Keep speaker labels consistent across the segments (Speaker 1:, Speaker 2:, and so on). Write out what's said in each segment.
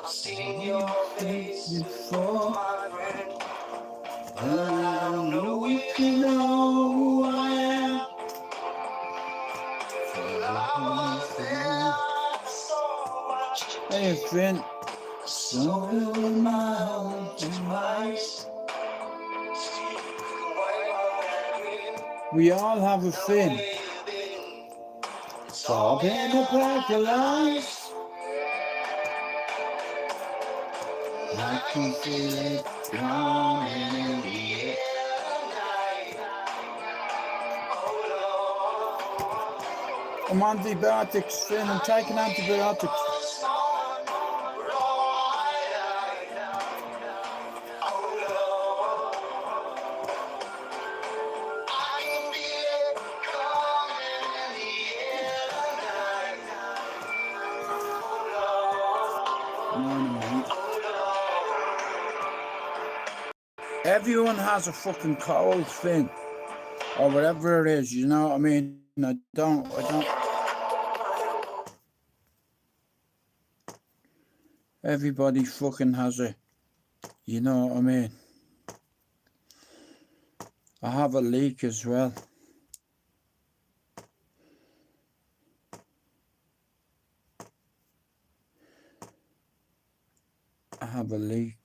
Speaker 1: Seen your face before, my friend, but I don't know if you know who I am.
Speaker 2: Hey, Finn.
Speaker 1: So in my heart twice.
Speaker 2: We all have a Finn.
Speaker 1: It's all been a pack of lies. I can feel it coming in the air tonight.
Speaker 2: I'm on antibiotics, Finn. I'm taking antibiotics. Everyone has a fucking cold, Finn, or whatever it is. You know what I mean? I don't. Everybody fucking has it. You know what I mean? I have a leak as well. I have a leak.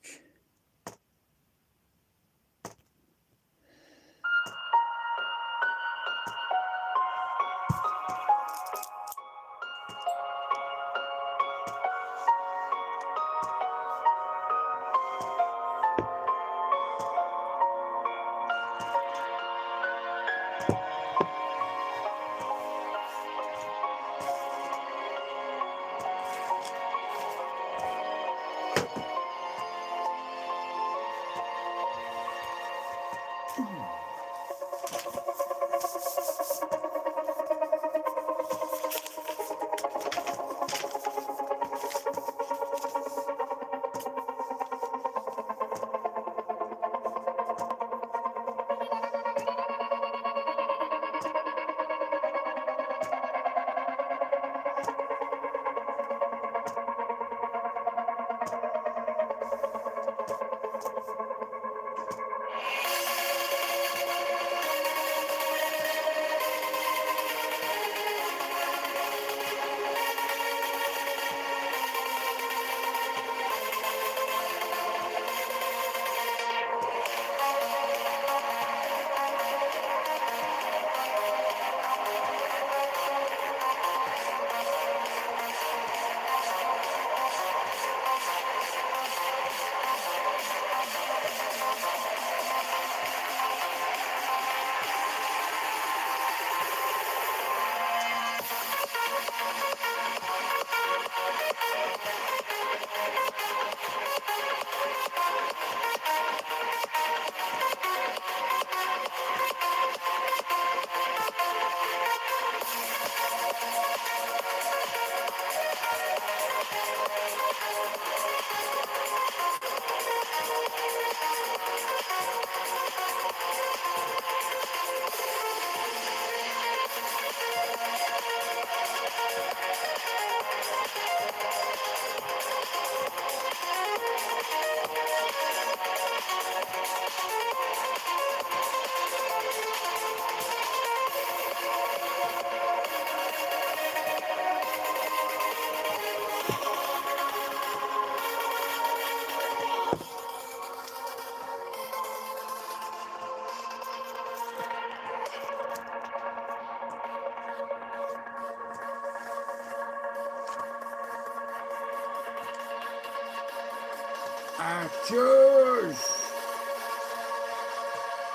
Speaker 2: Actors!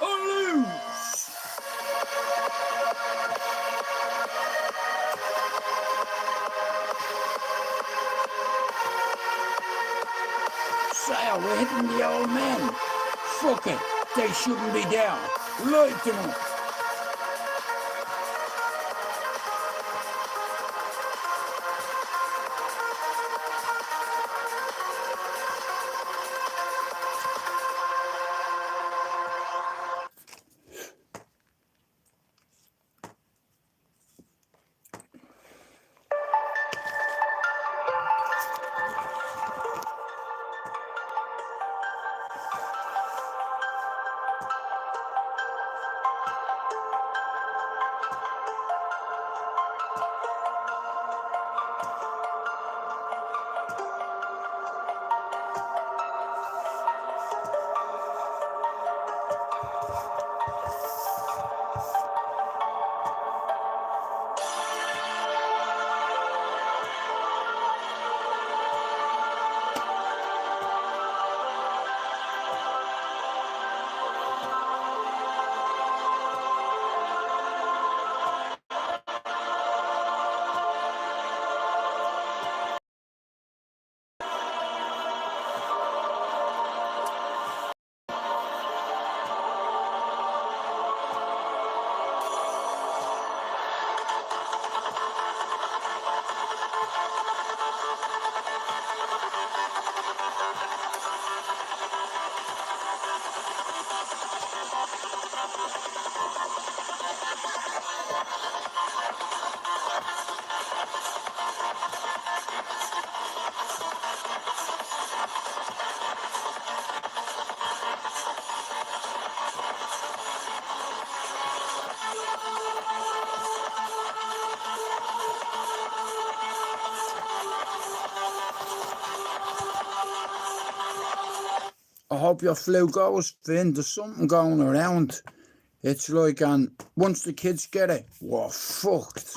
Speaker 2: Loose! Say, we're hitting the old men. Fuck it, they shouldn't be down. Light them up. I hope your flu goes, Finn. There's something going around. It's like, and once the kids get it, we're fucked.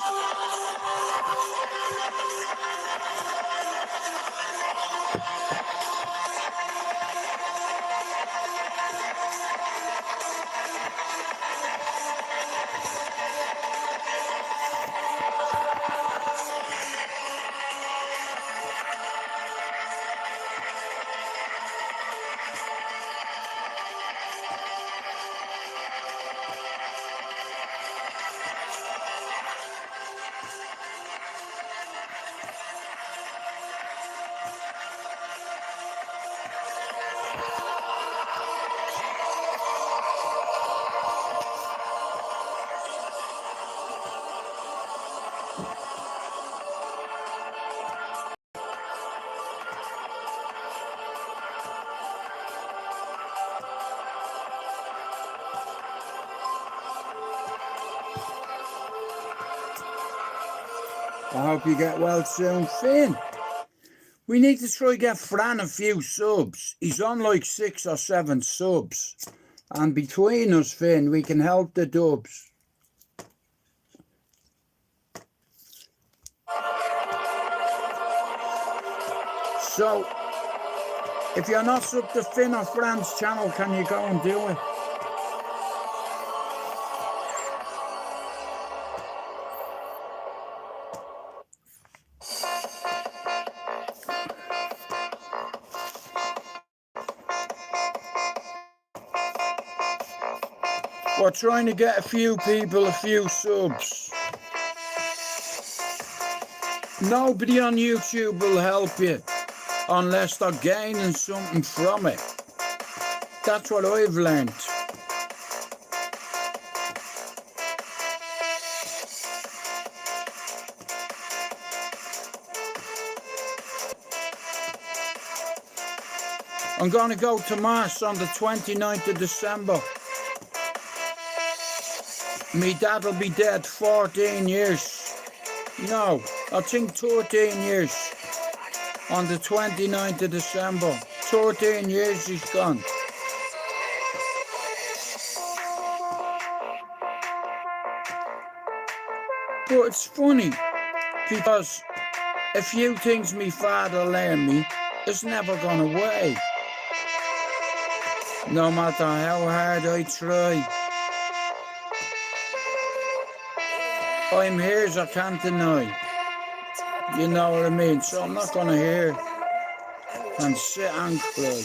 Speaker 2: I hope you get well soon, Finn. We need to try get Fran a few subs. He's on like 6 or 7 subs. And between us, Finn, we can help the dubs. So, if you're not subbed to Finn or Fran's channel, can you go and do it? We're trying to get a few people a few subs. Nobody on YouTube will help you unless they're gaining something from it. That's what I've learned. I'm going to go to Mass on the 29th of December. Me dad will be dead 14 years. No, I think 13 years. On the 29th of December. 13 years he's gone. But it's funny, because a few things me father learned me is never gone away. No matter how hard I try. I'm here as I can't deny. You know what I mean? So I'm not gonna hear and sit and cry.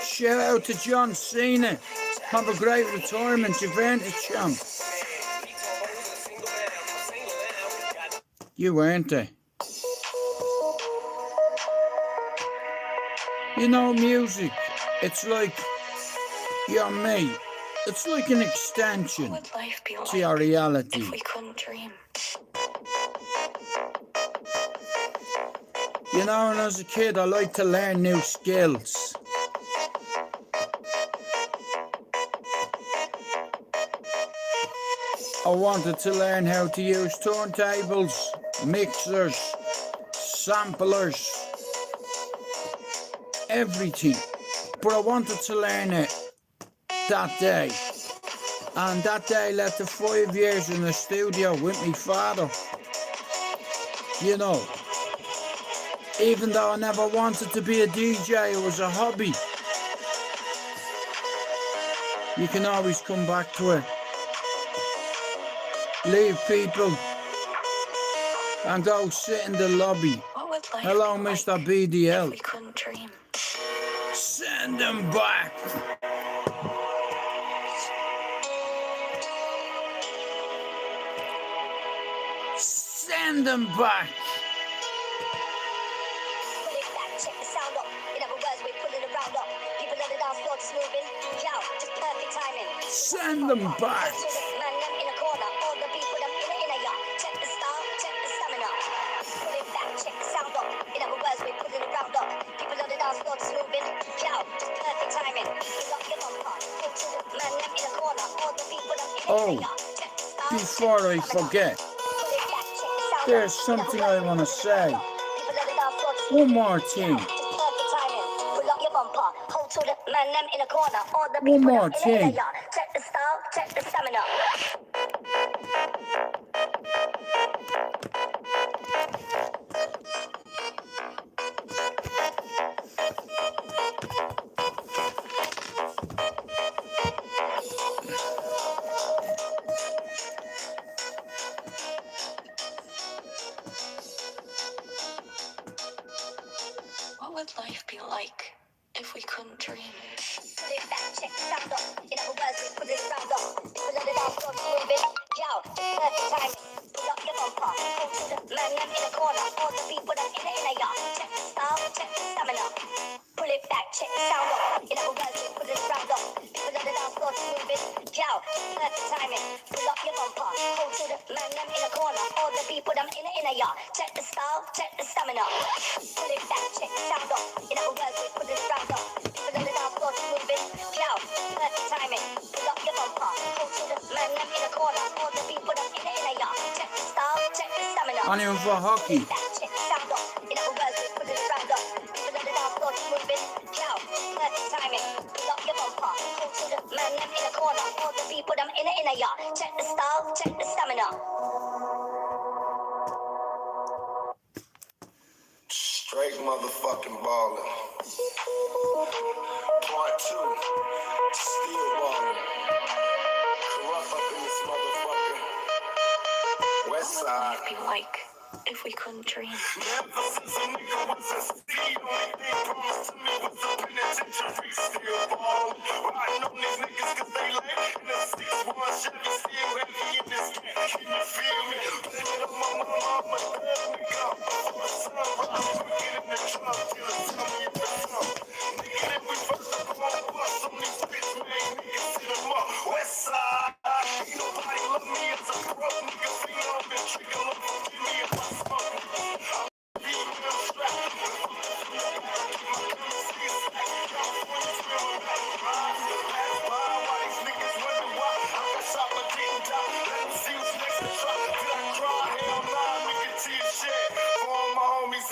Speaker 2: Shout out to John Cena. Have a great retirement, you've earned it, champ. You earned it. You know, music, it's like your mate. It's like an extension to your reality.
Speaker 3: If we couldn't dream.
Speaker 2: You know, when I was a kid, I liked to learn new skills. I wanted to learn how to use turntables, mixers, samplers, everything. But I wanted to learn it that day. And that day led to 5 years in the studio with my father. You know, even though I never wanted to be a DJ, it was a hobby. You can always come back to it. Leave people and go sit in the lobby. Hello, Mr. BDL.
Speaker 3: We couldn't dream.
Speaker 2: Send them back. Send them back.
Speaker 4: Check the sound up. In other words, we're pulling the round up. People on the dance floor just moving. Yo, just perfect timing.
Speaker 2: Send them back.
Speaker 4: Man, them in a corner. All the people them in the inner yard. Check the style, check the stamina.
Speaker 2: Oh, before I forget, there's something I want to say. One more thing. One more thing.
Speaker 4: Check the style, check the stamina.
Speaker 1: What would life be like if we couldn't dream?
Speaker 4: Check the sound up. In other words, we put it round up. People on the dance floor moving. Yo, perfect timing. Pull up your bumper. Hold to the man them in the corner. All the people them in the inner yard. Check the style, check the stamina. Pull it back, check the sound up. In other words, we put it round up. People on the dance floor moving. Yo, perfect timing. Pull up your bumper. Hold to the man them in the corner. All the people them in the inner yard. Check the style, check the stamina. Pull it back, check the sound up. In other words, we put it round up. People on the dance floor moving. Yo, perfect timing. Pull up your bumper. Hold to the man them in the corner. All the people them in the inner yard. Check the style, check the stamina.
Speaker 2: On even for hockey.
Speaker 4: Check the sound up. In other words, we put it round up. People on the dance floor moving. Yo, perfect timing. Pull up your bumper. Hold to the man them in the corner. All the people them in the inner yard. Check the style, check the stamina.
Speaker 3: Straight motherfucking ballin'. Part 2. Still ballin'. Corrupt up in this motherfucker. West
Speaker 1: What would
Speaker 3: side.
Speaker 1: life be like if we couldn't dream?
Speaker 3: Never since a nigga was a seed, only thing promised to me was the penitentiary. Still ballin'. Riding on these niggas cause they lame. In a 6-1 Chevy, still heavy in this game. Can you feel me? Blame it on my mama, I'm a thug nigga. I'm a sunrise. Get in the trunk, till it's tell me if it's up. Nigga, then we first up on the bus on these bitch made niggas sit them up. West side. Ain't nobody love me as a broke nigga. Finger on the trigger, look, give me if I smoke.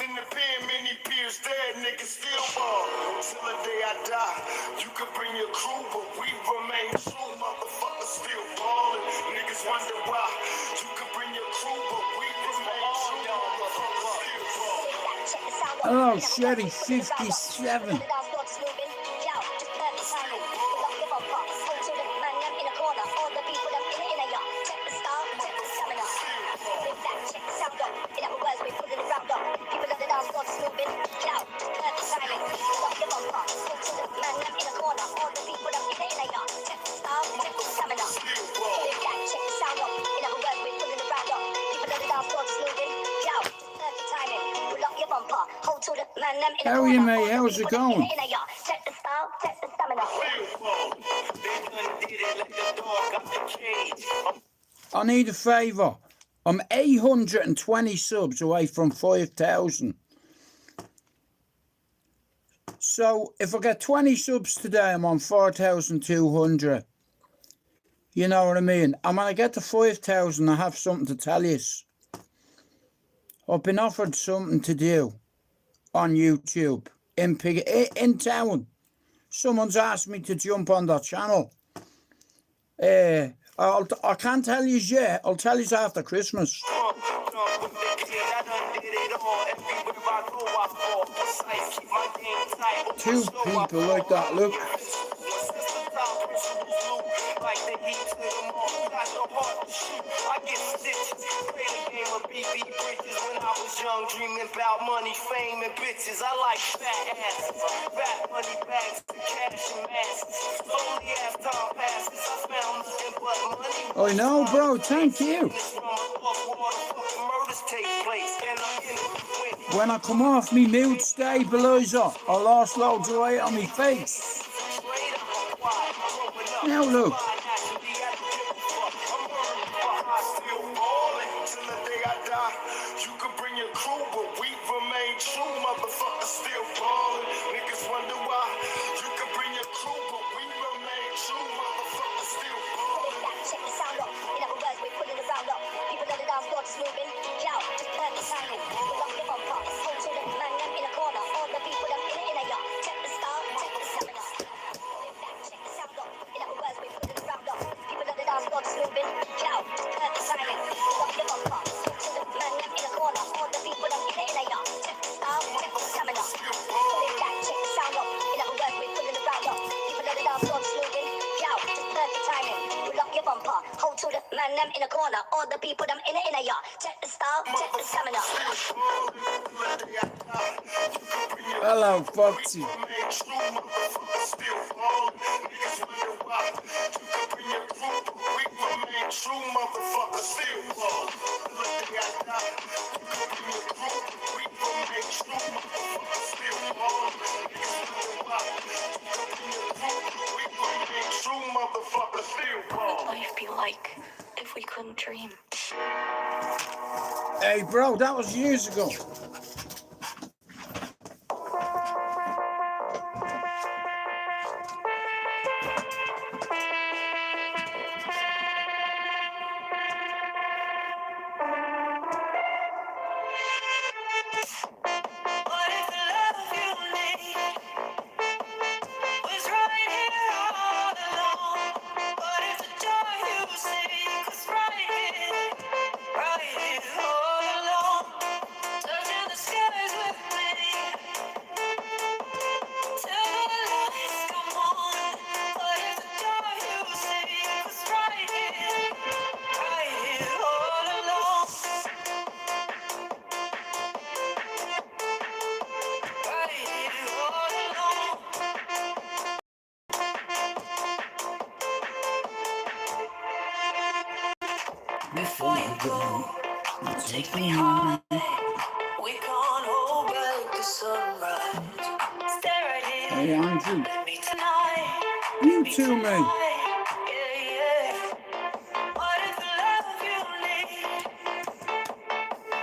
Speaker 3: In the pen, many peers dead, niggas still ball. Till the day I die, you could bring your crew, but we remain true. Motherfuckers still ballin'. Niggas wonder why. You could bring your crew, but we remain true. Motherfuckers still ballin'.
Speaker 2: Oh, Shetty 57. How are you, mate? How's it going?
Speaker 4: Check the style, check the stamina.
Speaker 2: I need a favour. I'm 820 subs away from 5,000. So if I get 20 subs today, I'm on 4,200. You know what I mean? And when I get to 5,000, I have something to tell you. I've been offered something to do on YouTube in town. Someone's asked me to jump on their channel. I can't tell you yet. I'll tell you after Christmas. Two people like that, look.
Speaker 3: Young, dreaming about money, fame, and bitches. I like fat asses, fat money bags, cash and masses. Slowly as time passes, I found nothing but money.
Speaker 2: I know, bro. Thank you. When I come off me mood stabilizer, I lost loads of weight on my face. Now look.
Speaker 3: You can bring your crew, but we remain true. Motherfuckers still ballin'. Niggas wonder why. You can bring your crew, but we remain true. Motherfuckers still ballin'.
Speaker 4: bumper. Hold to the man them in the corner. All the people them in the inner yard. Check the style, check the stamina.
Speaker 2: Hello, Foxy.
Speaker 3: True motherfucker still ball.
Speaker 4: What would life be like if we couldn't dream?
Speaker 2: Hey, bro, that was years ago.
Speaker 1: Before you go, take me home.
Speaker 3: We can't hold back the sunrise. Stay right here.
Speaker 2: Hey, Andrew.
Speaker 3: Let me tonight.
Speaker 2: You too, mate.
Speaker 3: Yeah, yeah. What if the love you need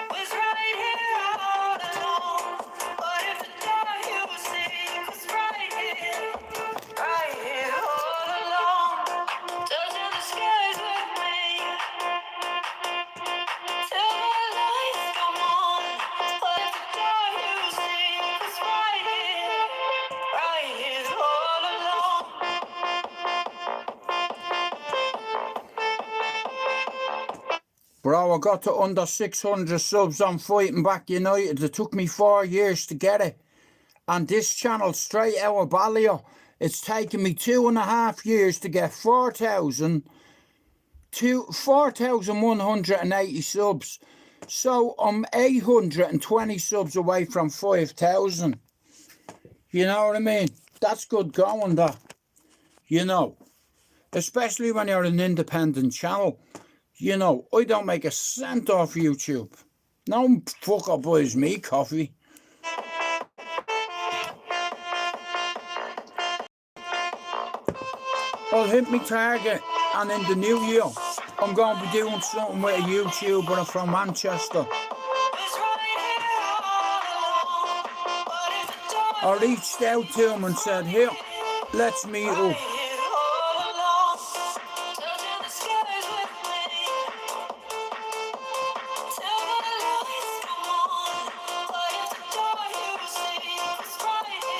Speaker 3: was right here all alone? What if the door you seek was right here all alone? Touching the skies with me till the lights come on. What if the door you seek was right here all alone?
Speaker 2: Bro, I got to under 600 subs on Fighting Back United. It took me 4 years to get it. And this channel, STRAIGHTOUTTABALLYER, it's taken me 2.5 years to get 4,180 subs. So I'm 820 subs away from 5,000. You know what I mean? That's good going, that. You know. Especially when you're an independent channel. You know, I don't make a cent off YouTube. No fucker buys me coffee. I'll hit me target, and in the new year, I'm going to be doing something with a YouTuber from Manchester. I reached out to him and said, here, let's meet up.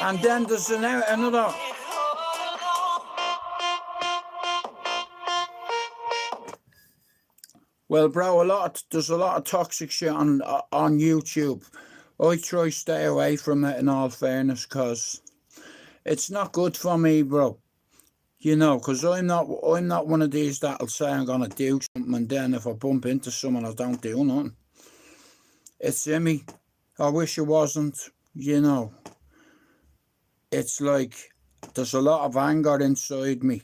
Speaker 2: And then there's another. Well, bro, there's a lot of toxic shit on YouTube. I try to stay away from it in all fairness, because it's not good for me, bro. You know, because I'm not one of these that'll say I'm gonna do something, and then if I bump into someone, I don't do nothing. It's in me. I wish it wasn't. You know, it's like there's a lot of anger inside me,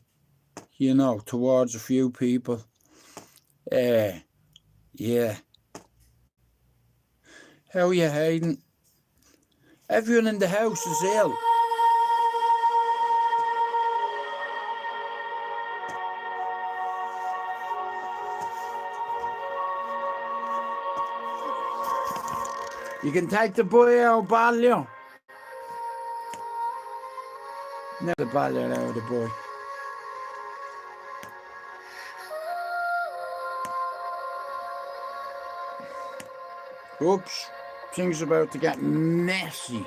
Speaker 2: you know, towards a few people. Yeah. How you, Hayden? Everyone in the house is ill. You can take the boy out, Ballier. Never the Ballier out of the boy. Oops, things about to get messy.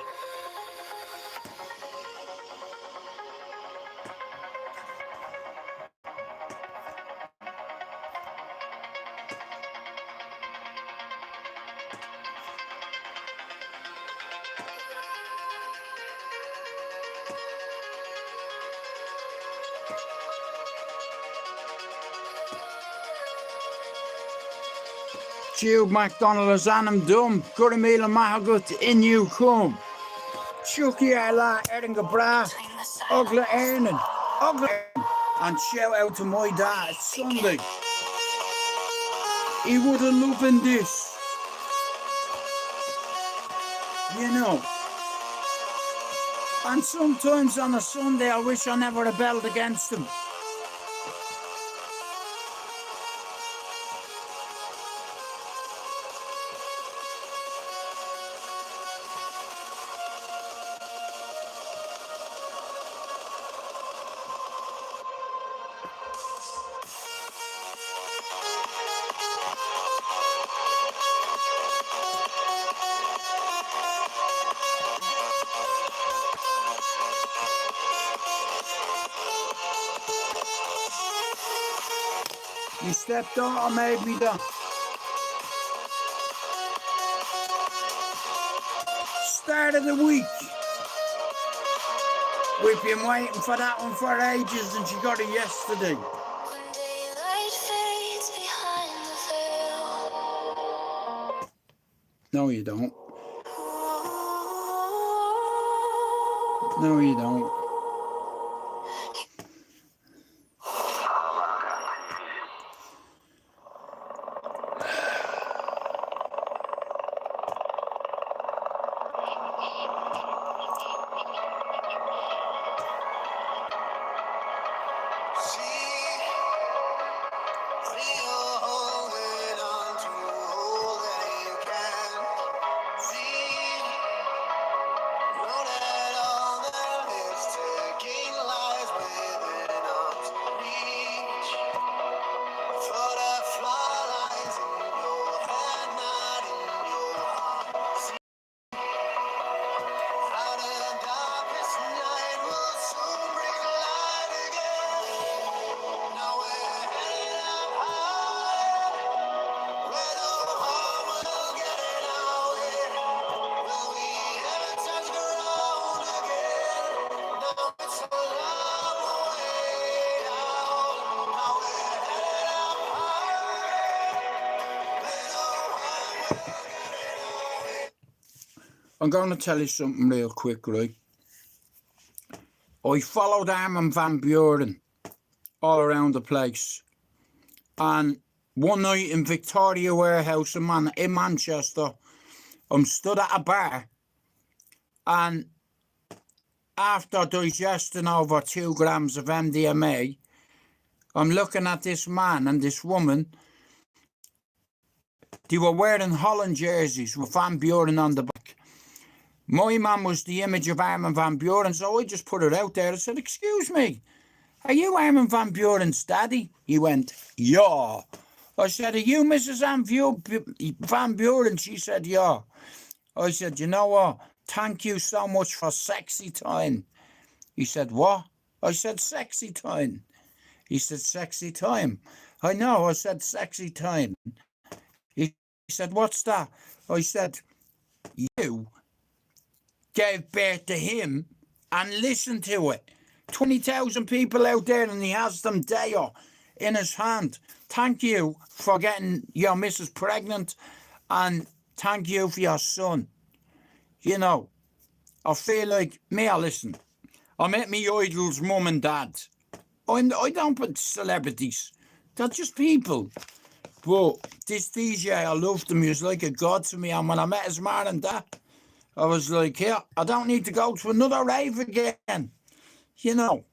Speaker 2: Jude MacDonald as Annam Dum, Guramila Mahagut, in you come. Chucky Ala, Eringa Bra, Ugla Ernan, Ugla Ernan. And shout out to my dad, it's Sunday. He would have loved this. You know. And sometimes on a Sunday I wish I never rebelled against him. My stepdaughter made me that. Start of the week. We've been waiting for that one for ages and she got it yesterday.
Speaker 3: When daylight fades behind the veil.
Speaker 2: No, you don't. No, you don't. I'm going to tell you something real quick, right? I followed Armin van Buren all around the place. And one night in Victoria Warehouse in Manchester, I'm stood at a bar. And after digesting over 2 grams of MDMA, I'm looking at this man and this woman. They were wearing Holland jerseys with Van Buren on the back. My man was the image of Armin van Buren, so I just put it out there. I said, "Excuse me, are you Armin van Buren's daddy?" He went, "Yeah." I said, "Are you Mrs. Van Buren?" She said, "Yeah." I said, "You know what? Thank you so much for sexy time." He said, "What?" I said, "Sexy time." He said, "Sexy time." I know, I said, "Sexy time." He said, "What's that?" I said, "You gave birth to him and listen to it. 20,000 people out there and he has them there in his hand. Thank you for getting your missus pregnant and thank you for your son." You know, I feel like, listen, I met me idol's mum and dad. I don't put celebrities. They're just people. But this DJ, I loved him. He was like a god to me. And when I met his man and dad, I was like, yeah, I don't need to go to another rave again. You know.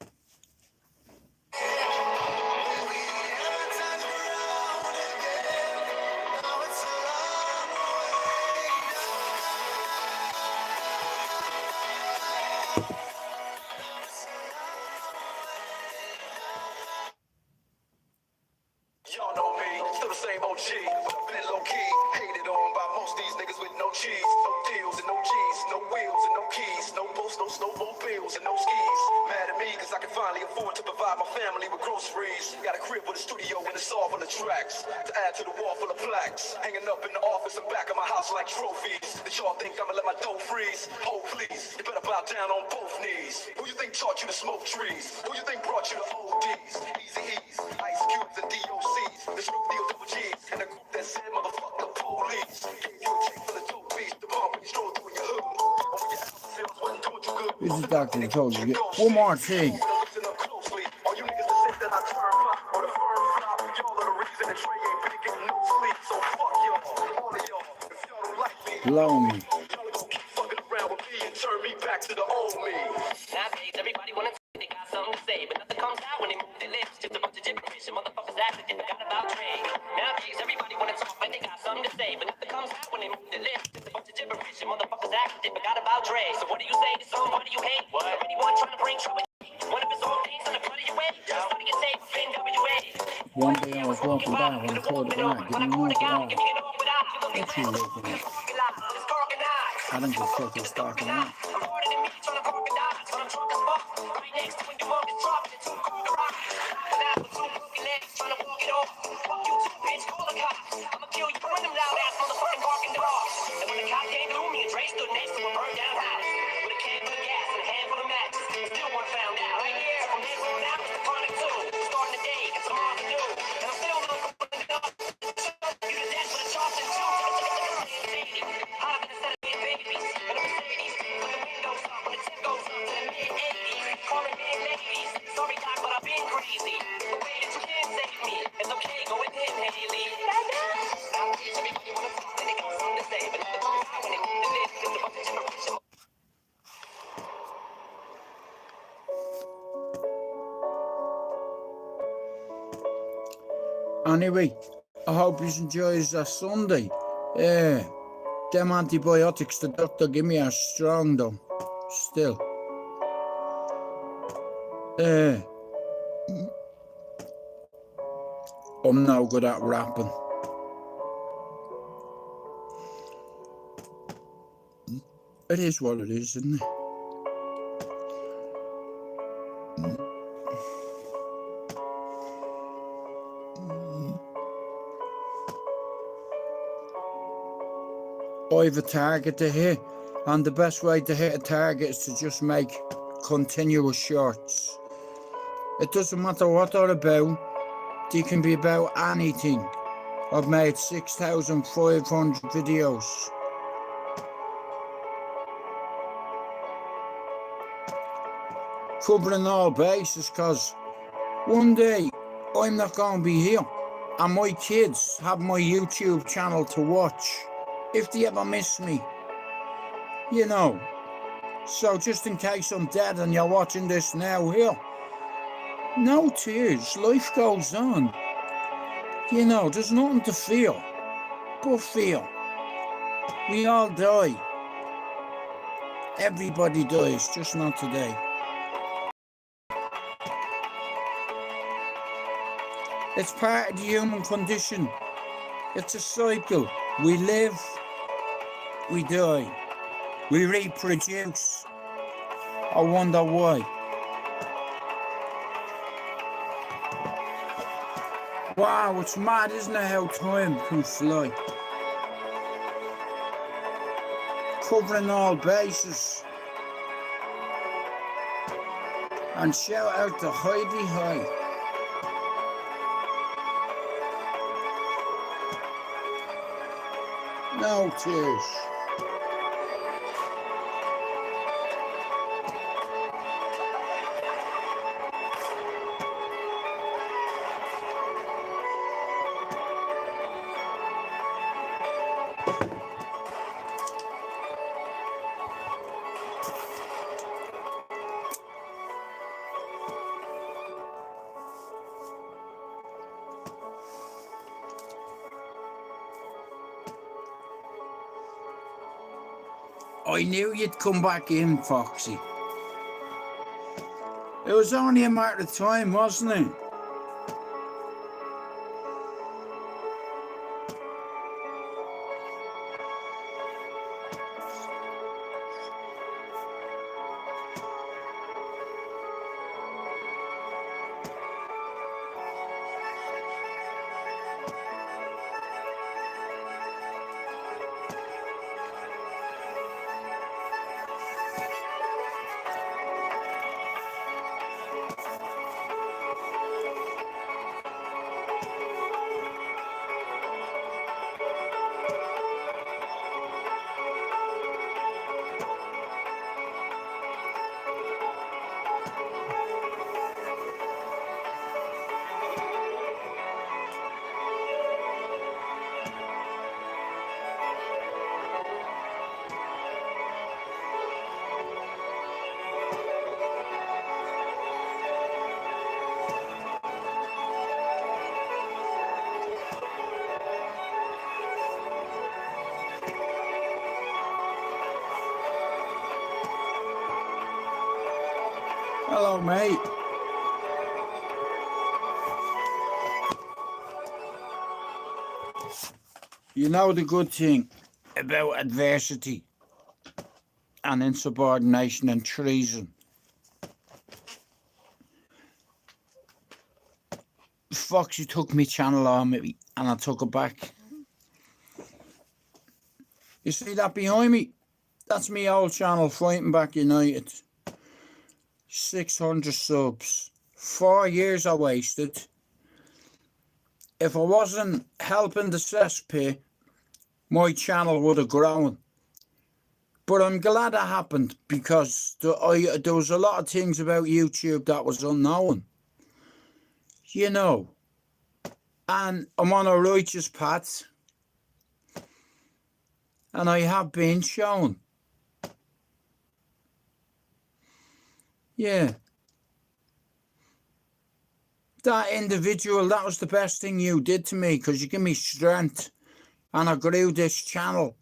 Speaker 3: Y'all know me, still the same OG, but I've been low-key, hated on by most these niggas with no cheese, no deals and no G's, no wheels and no keys, no boats, no snowmobiles and no skis. Mad at me cause I can finally afford to provide my family with groceries. Got a crib with a studio and a saw full of tracks, to add to the wall full of plaques, hanging up in the office and back of my house like trophies. That y'all think I'ma let my dough freeze? Oh please, you better bow down on both knees. Who you think taught you to smoke trees? Who you think brought you to ODs, Easy E's, Ice Cubes and DOCs? The Snoop Deal Double G's and the group that said motherfucker.
Speaker 2: This is Dr. Told you. One more thing.
Speaker 3: Listen up closely. All you niggas that say that I turn flop or the firm flop, y'all are the reason that Trey ain't been getting no sleep. So fuck y'all, all of y'all. If y'all don't like me,
Speaker 2: Blow me.
Speaker 3: y'all gonna keep fucking around with me and turn me back to the old me.
Speaker 5: Nowadays, everybody wanna say they got something to say, but nothing comes out when they move their lips. Just a bunch of gibberish and motherfuckers act like they forgot about Trey. Nowadays, everybody wanna talk like they got something to say, but nothing comes out when they move their lips. Just a bunch of gibberish and motherfuckers act like they forgot about Trey. So what do you say to someone? What do you hate? What? Anyone trying to bring trouble? One of his old things on the front of your way. Just starting your safe, NWA.
Speaker 2: One day I was walking by when I caught it right. Didn't know it all. What you looking at? I don't give a fuck who's talking about.
Speaker 5: Sorry, Doc, but I've been crazy. The way that you can't save me. It's okay, go with him, Haley. Nowadays, everybody wanna talk, and they got something to say, but nothing comes out when they move the lips. Just a bunch of gibberish.
Speaker 2: Anyway, I hope you enjoy that Sunday. Yeah, them antibiotics the doctor give me are strong though. Still. I'm no good at rapping. It is what it is, isn't it? I have a target to hit, and the best way to hit a target is to just make continuous shorts. It doesn't matter what they're about, they can be about anything. I've made 6,500 videos. Covering all bases, cause one day I'm not going to be here, and my kids have my YouTube channel to watch if they ever miss me, you know. So just in case I'm dead and you're watching this now here, no tears, life goes on. You know, there's nothing to fear but fear. We all die. Everybody dies, just not today. It's part of the human condition. It's a cycle. We live, we die, we reproduce. I wonder why. Wow, it's mad, isn't it, how time can fly? Covering all bases. And shout out to Heidi High. No tears. I knew you'd come back in, Foxy. It was only a matter of time, wasn't it? Hello, mate. You know the good thing about adversity and insubordination and treason. Foxy took me channel on me and I took it back. You see that behind me? That's me old channel, Fighting Back United. 600 subs. 4 years I wasted. If I wasn't helping the cesspit, my channel would have grown. But I'm glad it happened because there was a lot of things about YouTube that was unknown. You know. And I'm on a righteous path. And I have been shown. Yeah. That individual, that was the best thing you did to me because you give me strength. And I grew this channel.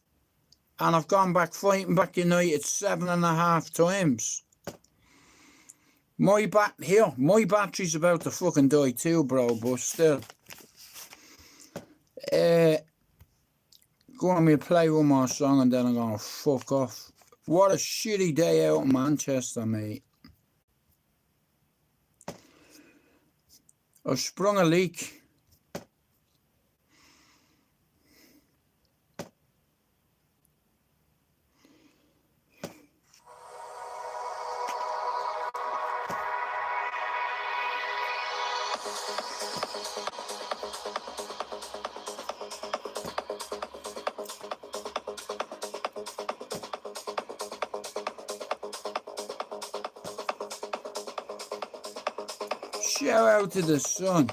Speaker 2: And I've gone back Fighting Back United 7.5 times. My battery's about to fucking die too, bro, but still. Go on, me play one more song and then I'm gonna fuck off. What a shitty day out in Manchester, mate. I sprung a leak. Shout out to the sun.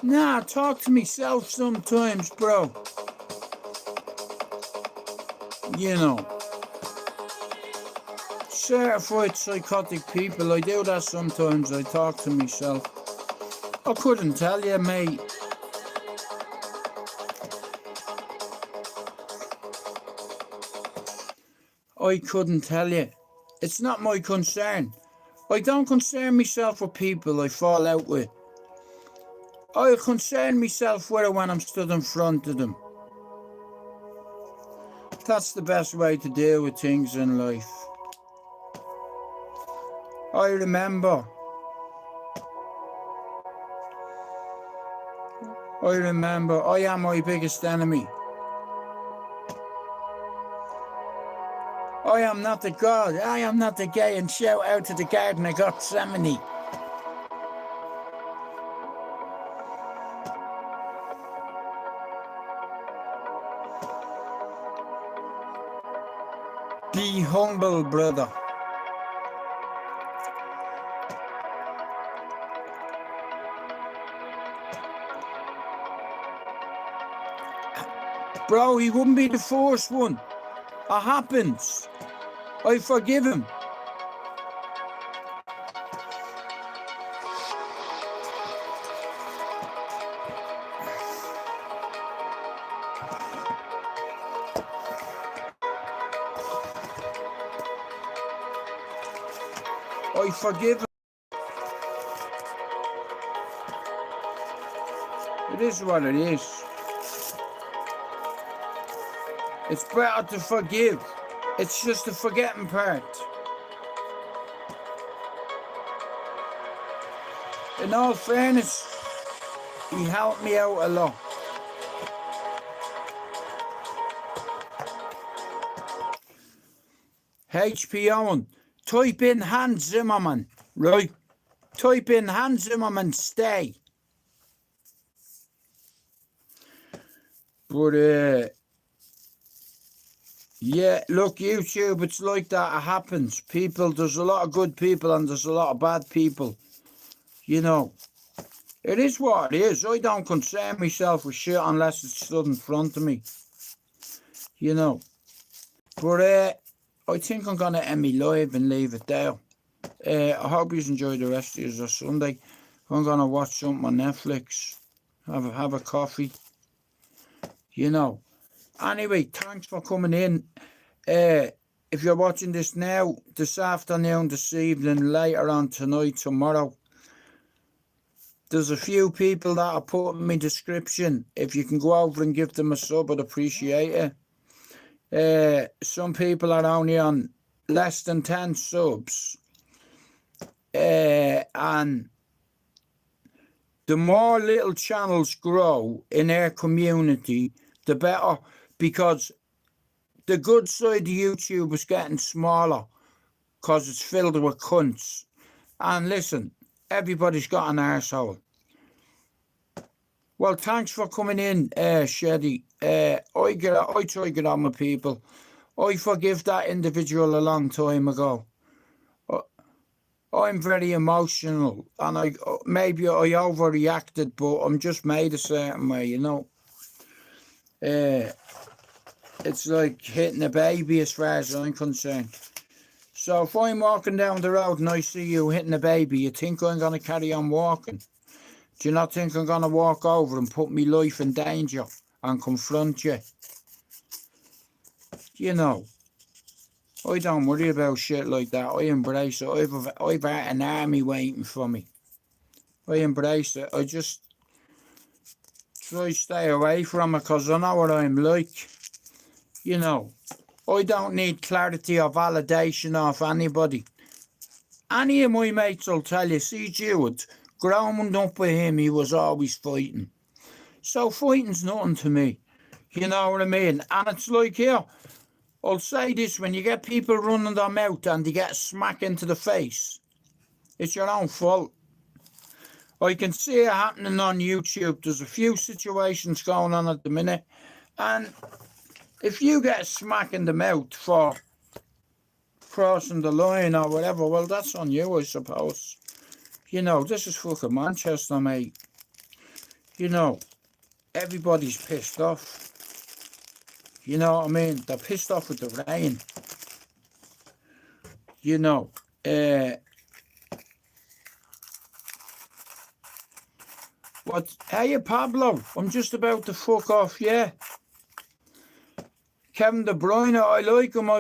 Speaker 2: Nah, I talk to myself sometimes, bro. You know. Certified psychotic people, I do that sometimes. I talk to myself. I couldn't tell you, mate. I couldn't tell you. It's not my concern. I don't concern myself with people I fall out with. I concern myself with it when I'm stood in front of them. That's the best way to deal with things in life. I remember I am my biggest enemy. I am not the God, I am not the gay, and shout out to the Garden of Gethsemane. Be humble, brother. Bro, he wouldn't be the first one. It happens. I forgive him. I forgive him. It is what it is. It's better to forgive. It's just the forgetting part. In all fairness, he helped me out a lot. HP Owen, type in Hans Zimmerman, right? Type in Hans Zimmerman, stay. But, yeah, look, YouTube, it's like that. It happens. People, there's a lot of good people and there's a lot of bad people. You know, it is what it is. I don't concern myself with shit unless it's stood in front of me. You know. But I think I'm going to end me live and leave it there. I hope you enjoy the rest of your Sunday. I'm going to watch something on Netflix. Have a coffee. You know. Anyway, thanks for coming in. If you're watching this now, this afternoon, this evening, later on tonight, tomorrow, there's a few people that I put in my description. If you can go over and give them a sub, I'd appreciate it. Some people are only on less than 10 subs. And the more little channels grow in our community, the better, because the good side of YouTube is getting smaller because it's filled with cunts. And listen, everybody's got an arsehole. Well, thanks for coming in, Sheddy. I try to get on with people. I forgive that individual a long time ago. I'm very emotional, and maybe I overreacted, but I'm just made a certain way, you know. It's like hitting a baby as far as I'm concerned. So if I'm walking down the road and I see you hitting a baby, you think I'm going to carry on walking? Do you not think I'm going to walk over and put my life in danger and confront you? You know, I don't worry about shit like that. I embrace it. I've had an army waiting for me. I embrace it. I just try to stay away from it because I know what I'm like. You know, I don't need clarity or validation off anybody. Any of my mates will tell you, see Jewett, growing up with him, he was always fighting. So fighting's nothing to me. You know what I mean? And it's like here, I'll say this, when you get people running their mouth and they get a smack into the face, it's your own fault. I can see it happening on YouTube. There's a few situations going on at the minute. And if you get a smack in the mouth for crossing the line or whatever, well, that's on you, I suppose. You know, this is fucking Manchester, mate. You know, everybody's pissed off. You know what I mean? They're pissed off with the rain. You know, what? Hey, Pablo, I'm just about to fuck off, yeah. Kevin De Bruyne, I like him.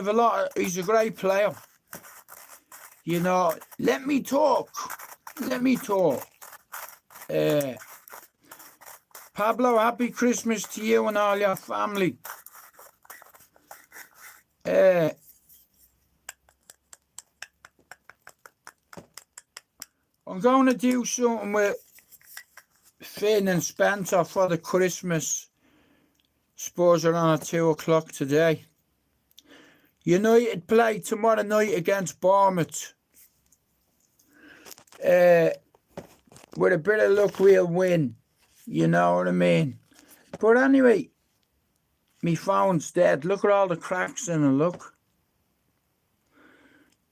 Speaker 2: He's a great player. You know, let me talk. Pablo, happy Christmas to you and all your family. I'm going to do something with Finn and Spencer for the Christmas. Spurs are on at 2 o'clock today. United play tomorrow night against Bournemouth. With a bit of luck, we'll win. You know what I mean? But anyway, my phone's dead. Look at all the cracks in it, look.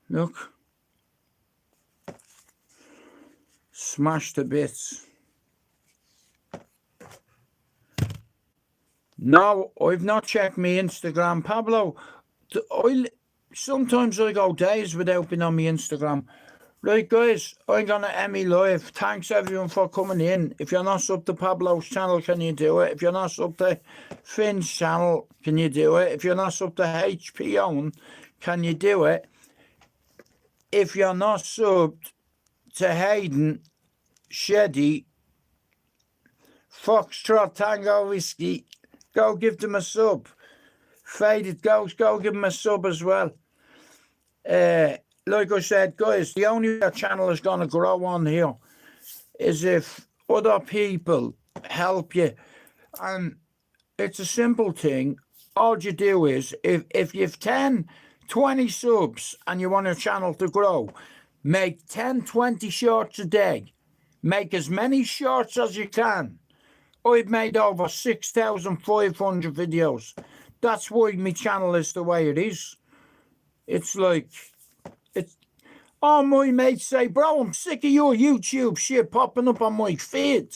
Speaker 2: Look. Smashed to bits. No, I've not checked my Instagram. Pablo, sometimes I go days without being on my Instagram. Right, guys, I'm going to end me live. Thanks, everyone, for coming in. If you're not sub to Pablo's channel, can you do it? If you're not sub to Finn's channel, can you do it? If you're not sub to HP Own, can you do it? If you're not subbed to Hayden, Sheddy, Foxtrot, Tango Whiskey, go give them a sub. Faded Ghost, go give them a sub as well. Like I said, guys, the only way our channel is going to grow on here is if other people help you. And it's a simple thing. All you do is, if you've 10, 20 subs and you want your channel to grow, make 10, 20 shorts a day. Make as many shorts as you can. I've made over 6,500 videos. That's why my channel is the way it is. It's like, all my mates say, bro, I'm sick of your YouTube shit popping up on my feed.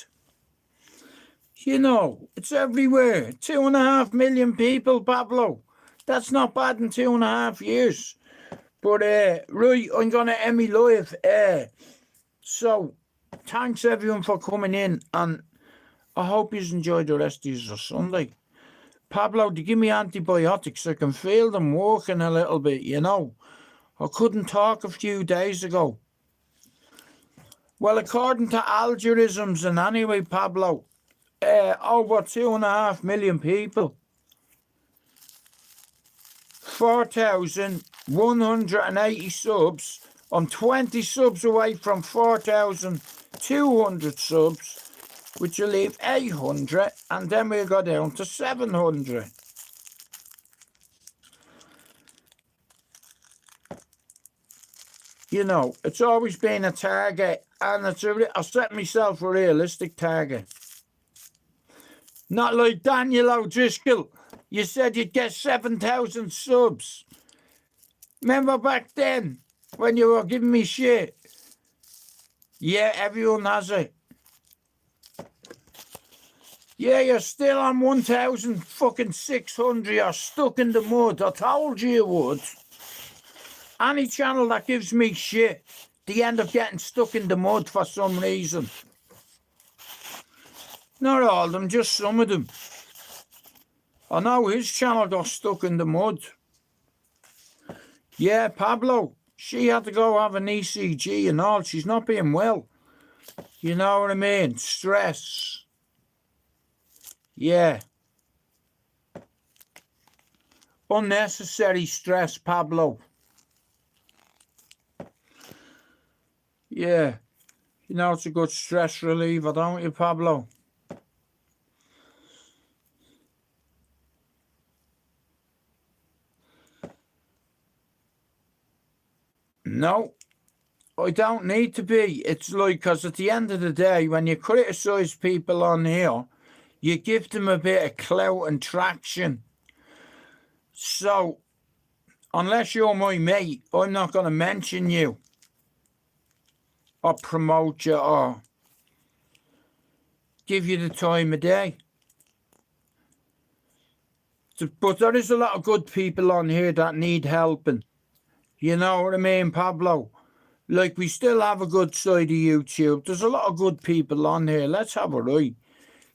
Speaker 2: You know, it's everywhere. 2.5 million people, Pablo. That's not bad in 2.5 years. But, right, I'm going to end me live. So, thanks everyone for coming in, and I hope you enjoyed the rest of your Sunday. Pablo, to give me antibiotics, I can feel them working a little bit, you know. I couldn't talk a few days ago. Well, according to algorithms, and anyway, Pablo, over 2.5 million people, 4,180 subs. I'm 20 subs away from 4,200 subs, which will leave 800, and then we'll go down to 700. You know, it's always been a target, and I set myself a realistic target. Not like Daniel O'Driscoll. You said you'd get 7,000 subs. Remember back then when you were giving me shit? Yeah, everyone has it. Yeah, you're still on 1,600. You're stuck in the mud. I told you you would. Any channel that gives me shit, they end up getting stuck in the mud for some reason. Not all of them, just some of them. I know his channel got stuck in the mud. Yeah, Pablo, she had to go have an ECG and all. She's not being well. You know what I mean? Stress. Yeah. Unnecessary stress, Pablo. Yeah. You know it's a good stress reliever, don't you, Pablo? No, I don't need to be. It's like, because at the end of the day, when you criticise people on here, you give them a bit of clout and traction. So, unless you're my mate, I'm not going to mention you or promote you or give you the time of day. But there is a lot of good people on here that need helping. You know what I mean, Pablo? Like, we still have a good side of YouTube. There's a lot of good people on here. Let's have a right.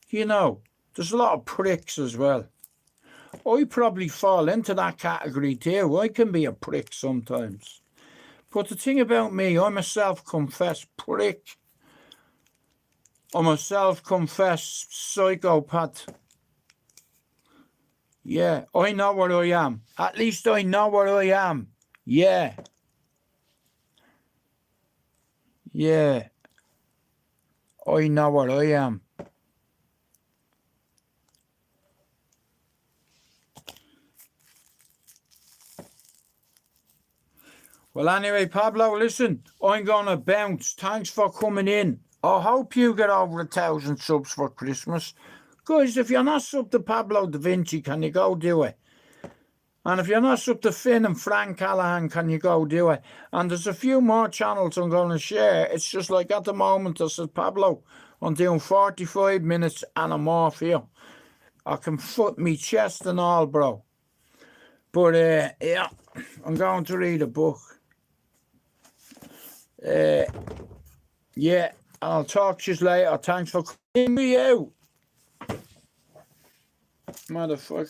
Speaker 2: You know, there's a lot of pricks as well. I probably fall into that category too. I can be a prick sometimes. But the thing about me, I'm a self-confessed prick. I'm a self-confessed psychopath. Yeah, I know what I am. At least I know what I am. Yeah. Yeah. I know what I am. Well, anyway, Pablo, listen, I'm going to bounce. Thanks for coming in. I hope you get over 1,000 subs for Christmas. Guys, if you're not sub to Pablo Da Vinci, can you go do it? And if you're not sub to Finn and Frank Callahan, can you go do it? And there's a few more channels I'm going to share. It's just like at the moment, I said, Pablo, I'm doing 45 minutes and I'm off here. I can foot me chest and all, bro. But, yeah, I'm going to read a book. Yeah, I'll talk to you later. Thanks for coming me out. Motherfucker.